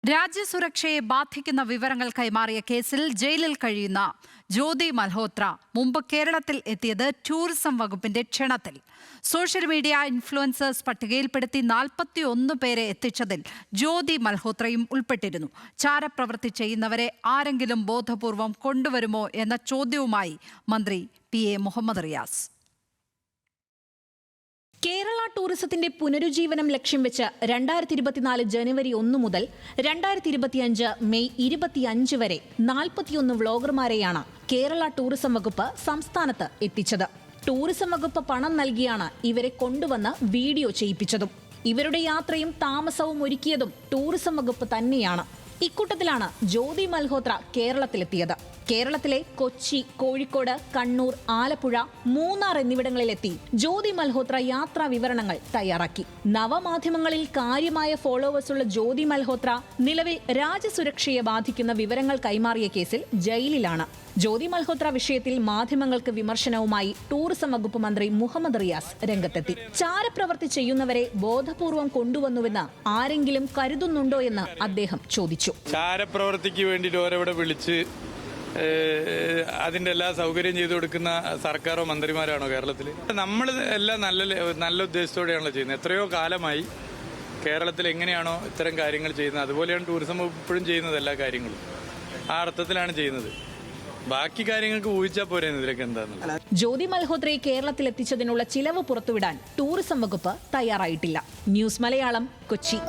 രാജ്യസുരക്ഷയെ ബാധിക്കുന്ന വിവരങ്ങൾ കൈമാറിയ കേസിൽ ജയിലിൽ കഴിയുന്ന ജ്യോതി മൽഹോത്ര മുമ്പ് കേരളത്തിൽ എത്തിയത് ടൂറിസം വകുപ്പിന്റെ ക്ഷണത്തിൽ. സോഷ്യൽ മീഡിയ ഇൻഫ്ലുവൻസേഴ്സ് പട്ടികയിൽപ്പെടുത്തി 41 പേരെ എത്തിച്ചതിൽ ജ്യോതി മൽഹോത്രയും ഉൾപ്പെട്ടിരുന്നു. ചാരപ്രവൃത്തി ചെയ്യുന്നവരെ ആരെങ്കിലും ബോധപൂർവം കൊണ്ടുവരുമോ എന്ന ചോദ്യവുമായി മന്ത്രി PA മുഹമ്മദ് റിയാസ്. കേരള ടൂറിസത്തിന്റെ പുനരുജ്ജീവനം ലക്ഷ്യം വെച്ച് 2024 ജനുവരി 1 മുതൽ 2025 മെയ് 25 വരെ 41 വ്ളോഗർമാരെയാണ് കേരള ടൂറിസം വകുപ്പ് സംസ്ഥാനത്ത് എത്തിച്ചത്. ടൂറിസം വകുപ്പ് പണം നൽകിയാണ് ഇവരെ കൊണ്ടുവന്ന് വീഡിയോ ചെയ്യിപ്പിച്ചതും. ഇവരുടെ യാത്രയും താമസവും ഒരുക്കിയതും ടൂറിസം വകുപ്പ് തന്നെയാണ്. ഇക്കൂട്ടത്തിലാണ് ജ്യോതി മൽഹോത്ര കേരളത്തിലെത്തിയത്. കേരളത്തിലെ കൊച്ചി, കോഴിക്കോട്, കണ്ണൂർ, ആലപ്പുഴ, മൂന്നാർ എന്നിവിടങ്ങളിലെത്തി ജ്യോതി മൽഹോത്ര യാത്രാ വിവരണങ്ങൾ തയ്യാറാക്കി. നവമാധ്യമങ്ങളിൽ കാര്യമായ ഫോളോവേഴ്സുള്ള ജ്യോതി മൽഹോത്ര നിലവിൽ രാജ്യസുരക്ഷയെ ബാധിക്കുന്ന വിവരങ്ങൾ കൈമാറിയ കേസിൽ ജയിലിലാണ്. ജ്യോതി മൽഹോത്ര വിഷയത്തിൽ മാധ്യമങ്ങൾക്ക് വിമർശനവുമായി ടൂറിസം വകുപ്പ് മന്ത്രി മുഹമ്മദ് റിയാസ് രംഗത്തെത്തി. ചാരപ്രവൃത്തി ചെയ്യുന്നവരെ ബോധപൂർവം കൊണ്ടുവന്നുവെന്ന് ആരെങ്കിലും കരുതുന്നുണ്ടോ എന്ന് അദ്ദേഹം ചോദിച്ചു. ചാരപ്രവൃത്തിക്ക് വേണ്ടിയിട്ട് ഓരോവിടെ വിളിച്ച് അതിന്റെ എല്ലാ സൗകര്യം ചെയ്തു കൊടുക്കുന്ന സർക്കാരോ മന്ത്രിമാരാണോ കേരളത്തിൽ? നമ്മൾ എല്ലാം നല്ല ഉദ്ദേശത്തോടെയാണല്ലോ ചെയ്യുന്നത്. എത്രയോ കാലമായി കേരളത്തിൽ എങ്ങനെയാണോ ഇത്തരം കാര്യങ്ങൾ ചെയ്യുന്നത് അതുപോലെയാണ് ടൂറിസം വകുപ്പ് ഇപ്പോഴും ചെയ്യുന്നത്. എല്ലാ കാര്യങ്ങളും ആ അർത്ഥത്തിലാണ് ചെയ്യുന്നത്. ബാക്കി കാര്യങ്ങൾക്ക് ഊഹിച്ചാൽ പോരെ ഇതിലൊക്കെ എന്താണെന്ന്. ജ്യോതി മൽഹോത്രയെ കേരളത്തിൽ എത്തിച്ചതിനുള്ള ചിലവ് പുറത്തുവിടാൻ ടൂറിസം വകുപ്പ് തയ്യാറായിട്ടില്ല. ന്യൂസ് മലയാളം, കൊച്ചി.